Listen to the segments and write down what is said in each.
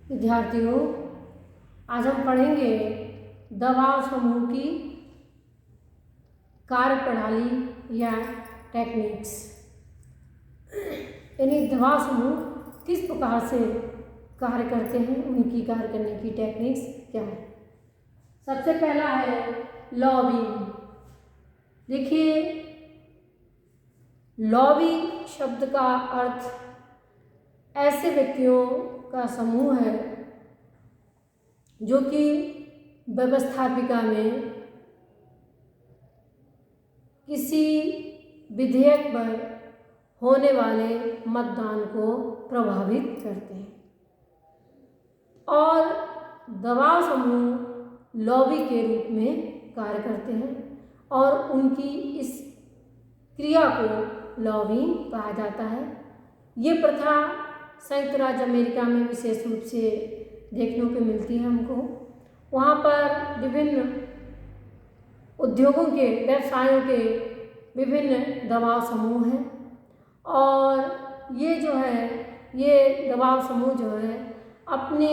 विद्यार्थियों, आज हम पढ़ेंगे दबाव समूह की कार्यप्रणाली या टेक्निक्स। यानी दबाव समूह किस प्रकार से कार्य करते हैं, उनकी कार्य करने की टेक्निक्स क्या है। सबसे पहला है लॉबिंग। देखिए, लॉबिंग शब्द का अर्थ ऐसे व्यक्तियों का समूह है जो कि व्यवस्थापिका में किसी विधेयक पर होने वाले मतदान को प्रभावित करते हैं और दबाव समूह लॉबी के रूप में कार्य करते हैं और उनकी इस क्रिया को लॉबिंग कहा जाता है। ये प्रथा संयुक्त राज्य अमेरिका में विशेष रूप से देखने को मिलती है हमको। वहाँ पर विभिन्न उद्योगों के, व्यवसायों के विभिन्न दबाव समूह हैं और ये दबाव समूह जो है अपने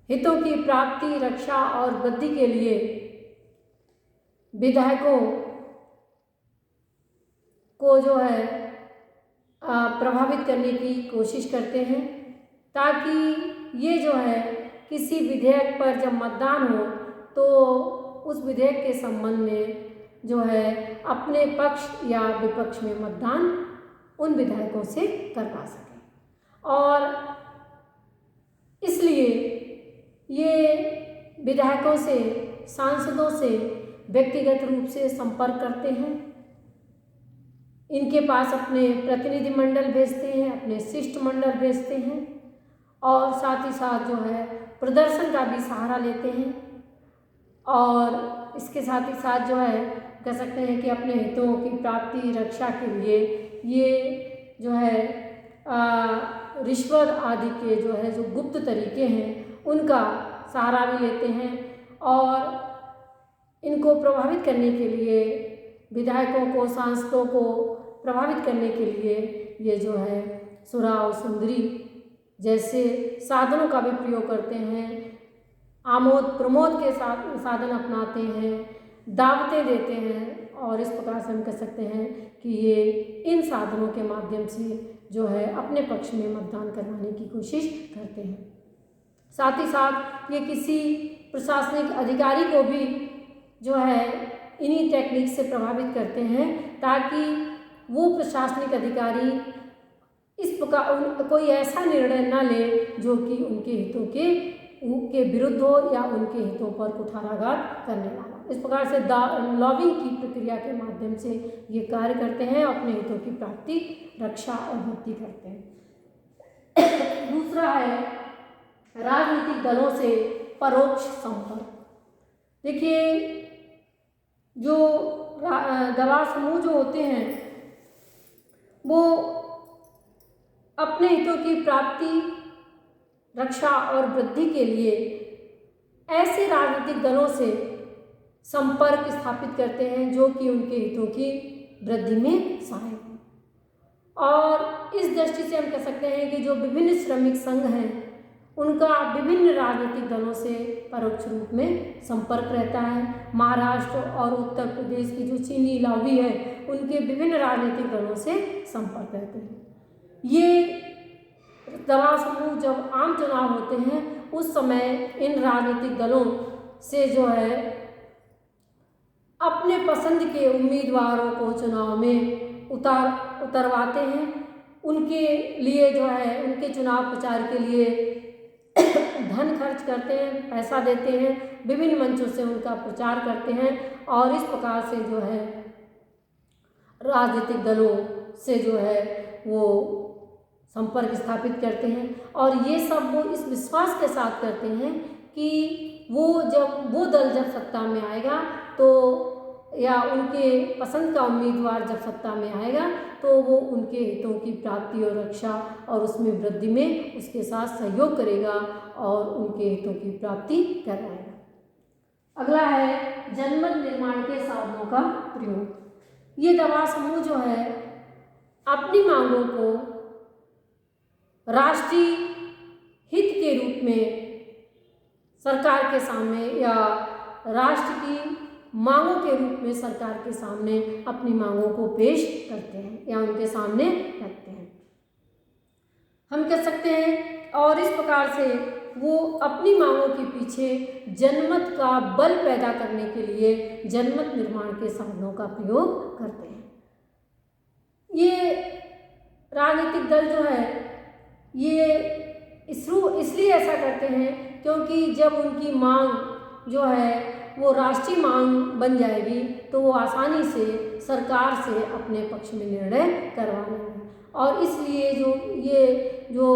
हितों की प्राप्ति, रक्षा और वृद्धि के लिए विधायकों को जो है प्रभावित करने की कोशिश करते हैं, ताकि ये जो है किसी विधेयक पर जब मतदान हो तो उस विधेयक के संबंध में जो है अपने पक्ष या विपक्ष में मतदान उन विधायकों से करवा सकें। और इसलिए ये विधायकों से, सांसदों से व्यक्तिगत रूप से संपर्क करते हैं, इनके पास अपने प्रतिनिधिमंडल भेजते हैं, अपने शिष्टमंडल भेजते हैं और साथ ही साथ जो है प्रदर्शन का भी सहारा लेते हैं और इसके साथ ही साथ जो है कह सकते हैं कि अपने हितों की प्राप्ति, रक्षा के लिए ये जो है रिश्वत आदि के जो गुप्त तरीके हैं उनका सहारा भी लेते हैं और इनको प्रभावित करने के लिए, विधायकों को, सांसदों को प्रभावित करने के लिए ये जो है सुराव, सुंदरी जैसे साधनों का भी प्रयोग करते हैं, आमोद प्रमोद के साधन अपनाते हैं, दावतें देते हैं और इस प्रकार से हम कह सकते हैं कि ये इन साधनों के माध्यम से जो है अपने पक्ष में मतदान करवाने की कोशिश करते हैं। साथ ही साथ ये किसी प्रशासनिक अधिकारी को भी जो है इन्हीं टेक्निक से प्रभावित करते हैं, ताकि वो प्रशासनिक अधिकारी इस प्रकार कोई ऐसा निर्णय न ले जो कि उनके हितों के विरुद्ध हो या उनके हितों पर कुठाराघात करने वाला। इस प्रकार से लॉबिंग की प्रक्रिया के माध्यम से ये कार्य करते हैं, अपने हितों की प्राप्ति, रक्षा और वृद्धि करते हैं। दूसरा है राजनीतिक दलों से परोक्ष संपर्क। देखिए, जो दबाव समूह जो होते हैं वो अपने हितों की प्राप्ति, रक्षा और वृद्धि के लिए ऐसे राजनीतिक दलों से संपर्क स्थापित करते हैं जो कि उनके हितों की वृद्धि में सहायक हो। और इस दृष्टि से हम कह सकते हैं कि जो विभिन्न श्रमिक संघ हैं उनका विभिन्न राजनीतिक दलों से परोक्ष रूप में संपर्क रहता है। महाराष्ट्र और उत्तर प्रदेश की जो चीनी लॉबी है उनके विभिन्न राजनीतिक दलों से संपर्क रहते हैं। ये दबाव समूह जब आम चुनाव होते हैं उस समय इन राजनीतिक दलों से जो है अपने पसंद के उम्मीदवारों को चुनाव में उतरवाते हैं। उनके लिए जो है उनके चुनाव प्रचार के लिए धन खर्च करते हैं, पैसा देते हैं, विभिन्न मंचों से उनका प्रचार करते हैं और इस प्रकार से जो है राजनीतिक दलों से जो है वो संपर्क स्थापित करते हैं। और ये सब वो इस विश्वास के साथ करते हैं कि वो दल जब सत्ता में आएगा तो या उनके पसंद का उम्मीदवार जब सत्ता में आएगा तो वो उनके हितों की प्राप्ति और रक्षा और उसमें वृद्धि में उसके साथ सहयोग करेगा और उनके हितों की प्राप्ति करवाएगा। अगला है जनमत निर्माण के साधनों का प्रयोग। ये दबाव समूह जो है अपनी मांगों को राष्ट्रीय हित के के रूप में सरकार के सामने या राष्ट्र की मांगों के रूप में सरकार के सामने अपनी मांगों को पेश करते हैं या उनके सामने रखते हैं, हम कह सकते हैं। और इस प्रकार से वो अपनी मांगों के पीछे जनमत का बल पैदा करने के लिए जनमत निर्माण के साधनों का प्रयोग करते हैं। ये राजनीतिक दल जो है ये इसलिए ऐसा करते हैं क्योंकि जब उनकी मांग जो है वो राष्ट्रीय मांग बन जाएगी तो वो आसानी से सरकार से अपने पक्ष में निर्णय करवा लेंगे। और इसलिए जो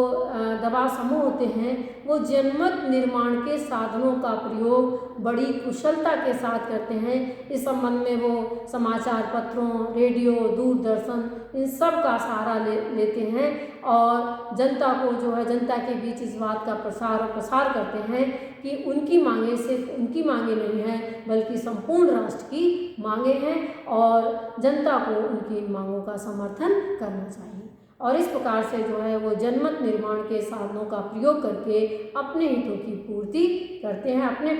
दबाव समूह होते हैं वो जनमत निर्माण के साधनों का प्रयोग बड़ी कुशलता के साथ करते हैं। इस संबंध में वो समाचार पत्रों, रेडियो, दूरदर्शन इन सब का सहारा लेते हैं और जनता को जो है जनता के बीच इस बात का प्रसार करते हैं कि उनकी मांगें सिर्फ उनकी मांगें नहीं हैं बल्कि संपूर्ण राष्ट्र की मांगें हैं और जनता को उनकी इन मांगों का समर्थन करना चाहिए। और इस प्रकार से जो है वो जनमत निर्माण के साधनों का प्रयोग करके अपने हितों की पूर्ति करते हैं, अपने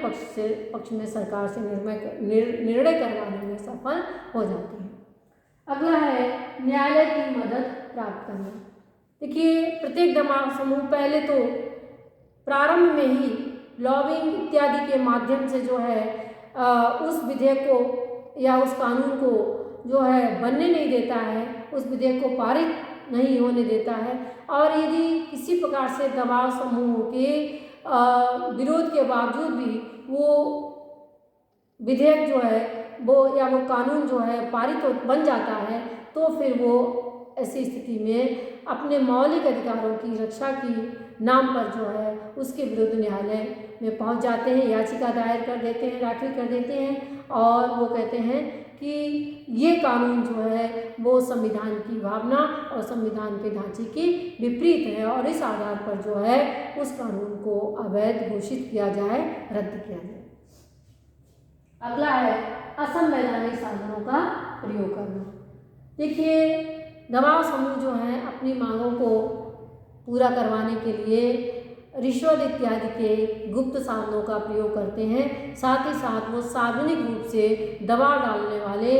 पक्ष में सरकार से निर्णय करवाने में सफल हो जाते हैं। अगला है न्यायालय की मदद प्राप्त करना। देखिए, प्रत्येक दबाव समूह पहले तो प्रारंभ में ही लॉबिंग इत्यादि के माध्यम से जो है उस विधेयक को या उस कानून को जो है बनने नहीं देता है, उस विधेयक को पारित नहीं होने देता है। और यदि किसी प्रकार से दबाव समूहों के विरोध के बावजूद भी वो विधेयक जो है वो या वो कानून जो है पारित बन जाता है तो फिर वो ऐसी स्थिति में अपने मौलिक अधिकारों की रक्षा की नाम पर जो है उसके विरुद्ध न्यायालय में पहुंच जाते हैं, याचिका दायर कर देते हैं, दाखिल कर देते हैं और वो कहते हैं कि ये कानून जो है वो संविधान की भावना और संविधान के ढांचे के विपरीत है और इस आधार पर जो है उस कानून को अवैध घोषित किया जाए, रद्द किया जाए। अगला है असंवैधानिक साधनों का प्रयोग करना। देखिए, दबाव समूह जो है अपनी मांगों को पूरा करवाने के लिए रिश्वत इत्यादि के गुप्त साधनों का प्रयोग करते हैं। साथ ही साथ वो सार्वजनिक रूप से दबाव डालने वाले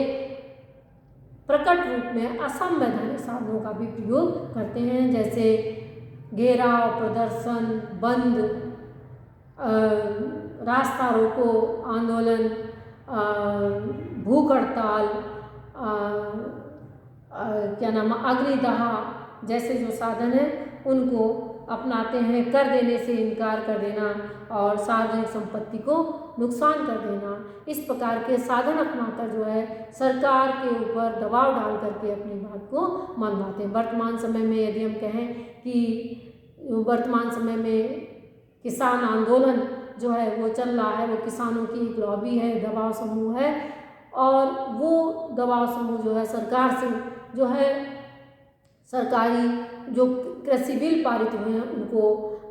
प्रकट रूप में असंवैधानिक साधनों का भी प्रयोग करते हैं, जैसे घेराव, प्रदर्शन, बंद, रास्ता रोको आंदोलन, भूख हड़ताल, अग्निदाह जैसे जो साधन हैं उनको अपनाते हैं। कर देने से इनकार कर देना और सार्वजनिक संपत्ति को नुकसान कर देना, इस प्रकार के साधन अपनाकर जो है सरकार के ऊपर दबाव डाल करके अपनी बात को मनवाते हैं। वर्तमान समय में यदि हम कहें कि वर्तमान समय में किसान आंदोलन जो है वो चल रहा है, वो किसानों की एक लॉबी है, दबाव समूह है और वो दबाव समूह जो है सरकार से जो है सरकारी जो कृषि बिल पारित हुए हैं उनको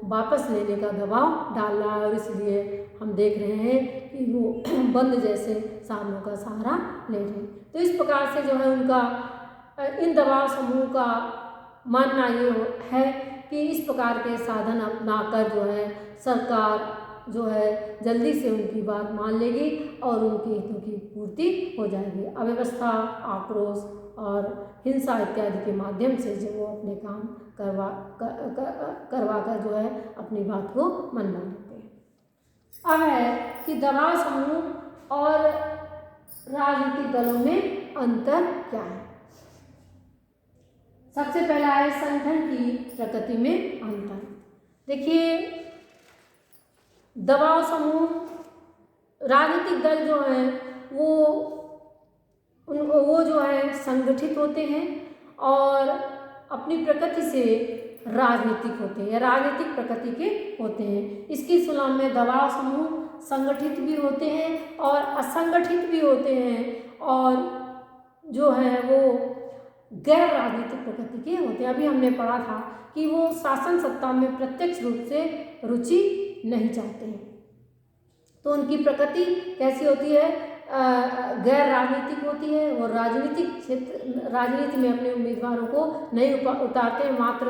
वापस लेने का दबाव डाल रहा है और इसलिए हम देख रहे हैं कि वो बंद जैसे साधनों का सहारा ले रहे हैं। तो इस प्रकार से जो है उनका इन दबाव समूह का मानना ये है कि इस प्रकार के साधन अपनाकर जो है सरकार जो है जल्दी से उनकी बात मान लेगी और उनके हितों की पूर्ति हो जाएगी। अव्यवस्था, आक्रोश और हिंसा इत्यादि के माध्यम से जो वो अपने काम करवा कर जो है अपनी बात को मनवा लेते हैं। अब है कि दबाव समूह और राजनीतिक दलों में अंतर क्या है। सबसे पहला है संगठन की प्रकृति में अंतर। देखिए, दबाव समूह राजनीतिक दल जो हैं वो जो है संगठित होते हैं और अपनी प्रकृति से राजनीतिक होते हैं या राजनीतिक प्रकृति के होते हैं। इसकी तुलना में दबाव समूह संगठित भी होते हैं और असंगठित भी होते हैं और जो है वो गैर राजनीतिक प्रकृति के होते हैं। अभी हमने पढ़ा था कि वो शासन सत्ता में प्रत्यक्ष रूप से रुचि नहीं चाहते हैं, तो उनकी प्रकृति कैसी होती है, गैर राजनीतिक होती है। वो राजनीतिक क्षेत्र राजनीति में अपने उम्मीदवारों को नहीं उतारते हैं, मात्र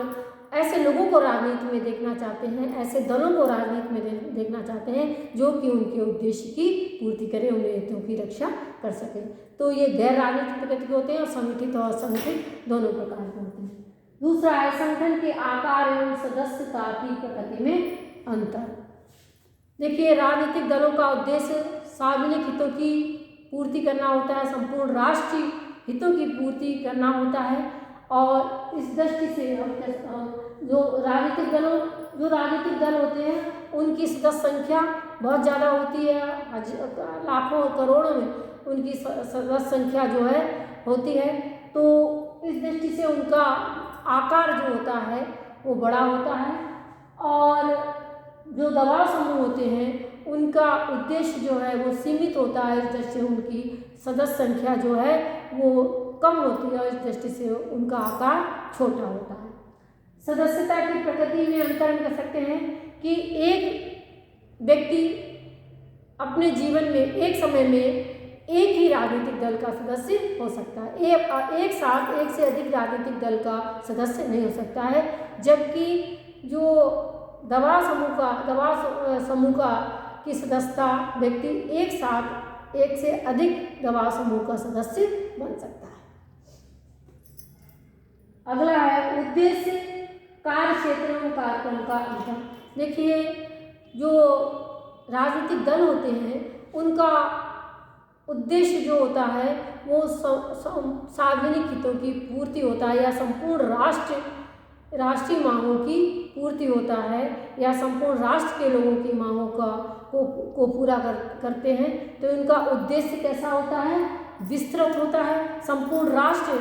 ऐसे लोगों को राजनीति में देखना चाहते हैं, ऐसे दलों को राजनीति में देखना चाहते हैं जो कि उनके उद्देश्य की पूर्ति करें, उनके हितों की रक्षा कर सकें। तो ये गैर राजनीतिक प्रकृति के होते हैं और संगठित और असंगठित दोनों प्रकार के होते हैं। दूसरा है संगठन के आकार एवं सदस्यता की प्रकृति में अंतर। देखिए, राजनीतिक दलों का उद्देश्य सार्वजनिक हितों की पूर्ति करना होता है, संपूर्ण राष्ट्रीय हितों की पूर्ति करना होता है। और इस दृष्टि से जो राजनीतिक दल होते हैं उनकी सदस्य संख्या बहुत ज़्यादा होती है, लाखों और करोड़ों में उनकी सदस्य संख्या जो है होती है। तो इस दृष्टि से उनका आकार जो होता है वो बड़ा होता है। और जो दबाव समूह होते हैं उनका उद्देश्य जो है वो सीमित होता है, इस दृष्टि से उनकी सदस्य संख्या जो है वो कम होती है, इस दृष्टि से उनका आकार छोटा होता है। सदस्यता की प्रकृति में अंतर हम कर सकते हैं कि एक व्यक्ति अपने जीवन में एक समय में एक ही राजनीतिक दल का सदस्य हो सकता है, एक साथ एक से अधिक राजनीतिक दल का सदस्य नहीं हो सकता है। जबकि जो दबाव समूह का की सदस्यता व्यक्ति एक साथ एक से अधिक दबाव समूह का सदस्य बन सकता है। अगला है उद्देश्य, कार्य क्षेत्र एवं कार्यक्रम का अंतर। देखिए, जो राजनीतिक दल होते हैं उनका उद्देश्य जो होता है वो सार्वजनिक हितों की पूर्ति होता है, या संपूर्ण राष्ट्रीय मांगों की पूर्ति होता है, या संपूर्ण राष्ट्र के लोगों की मांगों को पूरा करते हैं। तो इनका उद्देश्य कैसा होता है? विस्तृत होता है, संपूर्ण राष्ट्र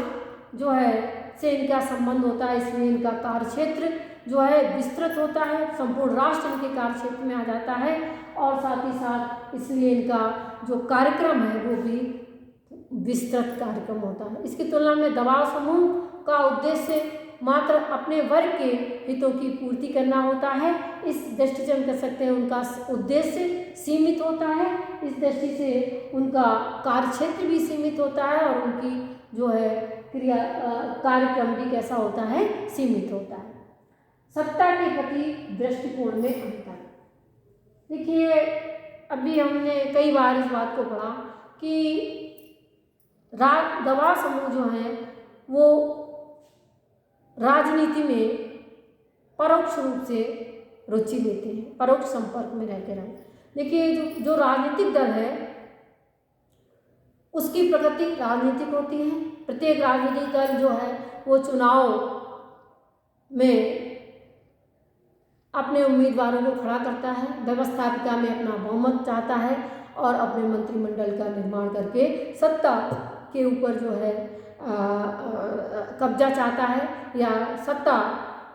जो है से इनका संबंध होता है, इसलिए इनका कार्यक्षेत्र जो है विस्तृत होता है, संपूर्ण राष्ट्र इनके कार्यक्षेत्र में आ जाता है। और साथ ही साथ इसलिए इनका जो कार्यक्रम है वो भी विस्तृत कार्यक्रम होता है। इसकी तुलना में दबाव समूह का उद्देश्य मात्र अपने वर्ग के हितों की पूर्ति करना होता है। इस दृष्टि से हम कह सकते हैं उनका उद्देश्य सीमित होता है, इस दृष्टि से उनका कार्यक्षेत्र भी सीमित होता है और उनकी जो है कार्यक्रम भी कैसा होता है? सीमित होता है। सत्ता के प्रति दृष्टिकोण में अंतर। देखिए, अभी हमने कई बार इस बात को पढ़ा कि दबाव समूह जो हैं वो राजनीति में परोक्ष रूप से रुचि लेते हैं, परोक्ष संपर्क में रहते हैं। देखिए, जो राजनीतिक दल है उसकी प्रकृति राजनीतिक होती है। प्रत्येक राजनीतिक दल जो है वो चुनाव में अपने उम्मीदवारों को खड़ा करता है, व्यवस्थापिका में अपना बहुमत चाहता है और अपने मंत्रिमंडल का निर्माण करके सत्ता के ऊपर जो है कब्जा चाहता है, या सत्ता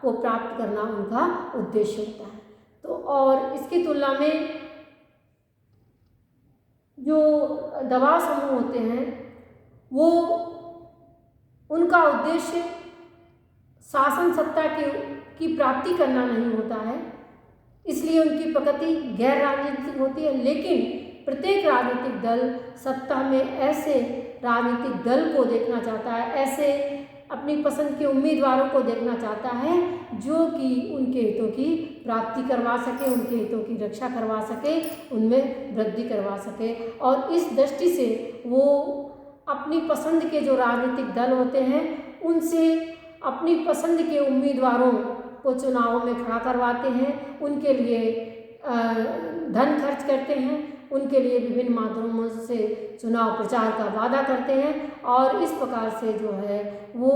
को प्राप्त करना उनका उद्देश्य होता है। तो और इसकी तुलना में जो दबाव समूह होते हैं वो उनका उद्देश्य शासन सत्ता की प्राप्ति करना नहीं होता है, इसलिए उनकी प्रकृति गैर राजनीतिक होती है। लेकिन प्रत्येक राजनीतिक दल सत्ता में ऐसे राजनीतिक दल को देखना चाहता है, ऐसे अपनी पसंद के उम्मीदवारों को देखना चाहता है जो कि उनके हितों की प्राप्ति करवा सके, उनके हितों की रक्षा करवा सके, उनमें वृद्धि करवा सके। और इस दृष्टि से वो अपनी पसंद के जो राजनीतिक दल होते हैं उनसे अपनी पसंद के उम्मीदवारों को चुनावों में खड़ा करवाते हैं, उनके लिए धन खर्च करते हैं, उनके लिए विभिन्न माध्यमों से चुनाव प्रचार का वादा करते हैं और इस प्रकार से जो है वो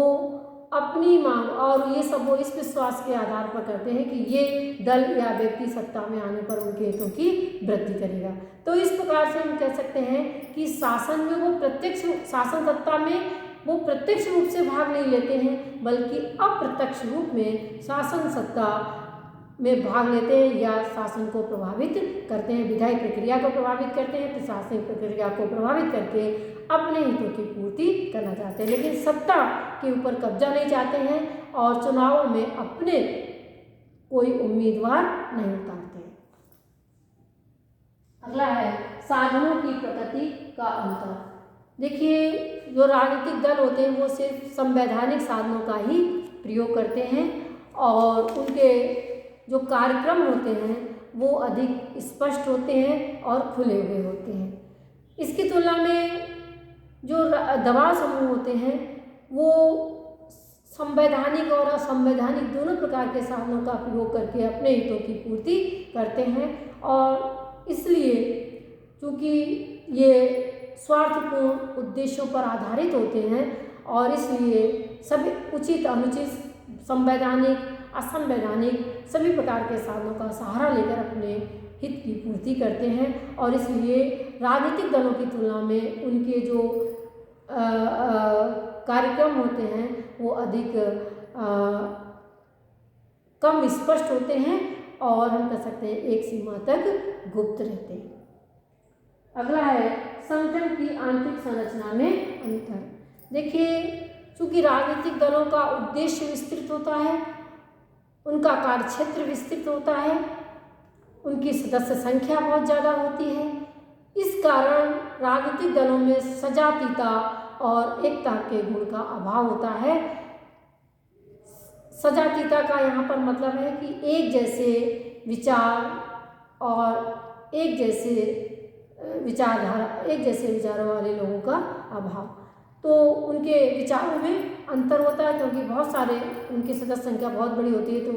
अपनी मांग, और ये सब वो इस विश्वास के आधार पर करते हैं कि ये दल या व्यक्ति सत्ता में आने पर उनके हितों की वृद्धि करेगा। तो इस प्रकार से हम कह सकते हैं कि शासन में वो प्रत्यक्ष शासन सत्ता में वो प्रत्यक्ष रूप से भाग नहीं लेते हैं, बल्कि अप्रत्यक्ष रूप में शासन सत्ता में भाग लेते हैं या शासन को प्रभावित करते हैं, विधायी प्रक्रिया को प्रभावित करते हैं, प्रशासनिक प्रक्रिया को प्रभावित करके अपने हितों की पूर्ति करना चाहते हैं, लेकिन सत्ता के ऊपर कब्जा नहीं चाहते हैं और चुनावों में अपने कोई उम्मीदवार नहीं उतारते हैं। अगला है साधनों की प्रकृति का अंतर। देखिए, जो राजनीतिक दल होते हैं वो सिर्फ संवैधानिक साधनों का ही प्रयोग करते हैं और उनके जो कार्यक्रम होते हैं वो अधिक स्पष्ट होते हैं और खुले हुए होते हैं। इसकी तुलना में जो दबाव समूह होते हैं वो संवैधानिक और असंवैधानिक दोनों प्रकार के साधनों का प्रयोग करके अपने हितों की पूर्ति करते हैं और इसलिए चूँकि ये स्वार्थपूर्ण उद्देश्यों पर आधारित होते हैं और इसलिए सभी उचित अनुचित संवैधानिक असंवैधानिक सभी प्रकार के साधनों का सहारा लेकर अपने हित की पूर्ति करते हैं और इसलिए राजनीतिक दलों की तुलना में उनके जो कार्यक्रम होते हैं वो अधिक कम स्पष्ट होते हैं और हम कह सकते हैं एक सीमा तक गुप्त रहते हैं। अगला है संगठन की आंतरिक संरचना में अंतर। देखिए, चूँकि राजनीतिक दलों का उद्देश्य विस्तृत होता है, उनका कार्यक्षेत्र विस्तृत होता है, उनकी सदस्य संख्या बहुत ज़्यादा होती है, इस कारण राजनीतिक दलों में सजातीयता और एकता के गुण का अभाव होता है। सजातीयता का यहाँ पर मतलब है कि एक जैसे विचार और एक जैसे विचारधारा, एक जैसे विचारों वाले लोगों का अभाव। तो उनके विचारों में अंतर होता है क्योंकि बहुत सारे उनकी सदस्य संख्या बहुत बड़ी होती है, तो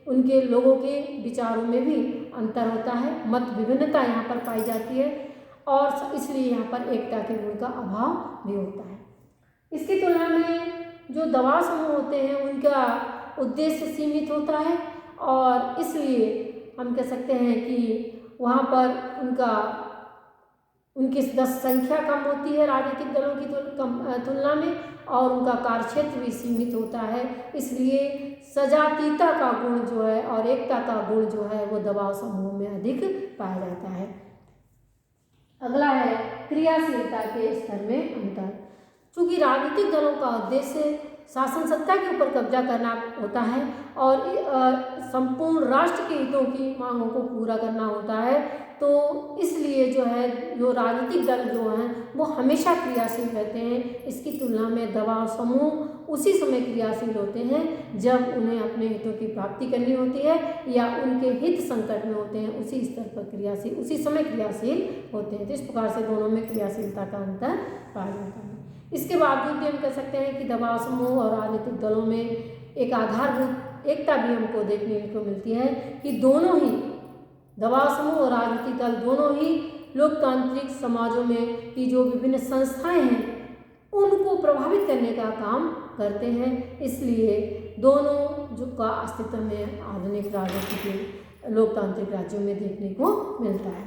उनके लोगों के विचारों में भी अंतर होता है, मत विभिन्नता यहाँ पर पाई जाती है और इसलिए यहाँ पर एकता के गुण का अभाव भी होता है। इसकी तुलना में जो दबाव समूह होते हैं उनका उद्देश्य सीमित होता है और इसलिए हम कह सकते हैं कि वहाँ पर उनकी सदस्य संख्या कम होती है राजनीतिक दलों की तुलना में और उनका कार्यक्षेत्र भी सीमित होता है। इसलिए सजातीयता का गुण जो है और एकता का गुण जो है वो दबाव समूह में अधिक पाया जाता है। अगला है क्रियाशीलता के स्तर में अंतर। चूँकि राजनीतिक दलों का उद्देश्य शासन सत्ता के ऊपर कब्जा करना होता है और संपूर्ण राष्ट्र के हितों की मांगों को पूरा करना होता है, तो इसलिए जो राजनीतिक दल जो हैं वो हमेशा क्रियाशील रहते हैं। इसकी तुलना में दबाव समूह उसी समय क्रियाशील होते हैं जब उन्हें अपने हितों की प्राप्ति करनी होती है या उनके हित संकट में होते हैं, उसी स्तर पर उसी समय क्रियाशील होते हैं। तो इस प्रकार से दोनों में क्रियाशीलता का अंतर पाया जाता है। इसके बावजूद भी हम कह सकते हैं कि दबाव समूह और राजनीतिक दलों में एक आधारभूत एकता भी हमको देखने को मिलती है कि दोनों ही दबाव समूह और राजनीतिक दल दोनों ही लोकतांत्रिक समाजों में की जो विभिन्न संस्थाएं हैं उनको प्रभावित करने का काम करते हैं। इसलिए दोनों जो का अस्तित्व में आधुनिक राजनीतिक लोकतांत्रिक राज्यों में देखने को मिलता है।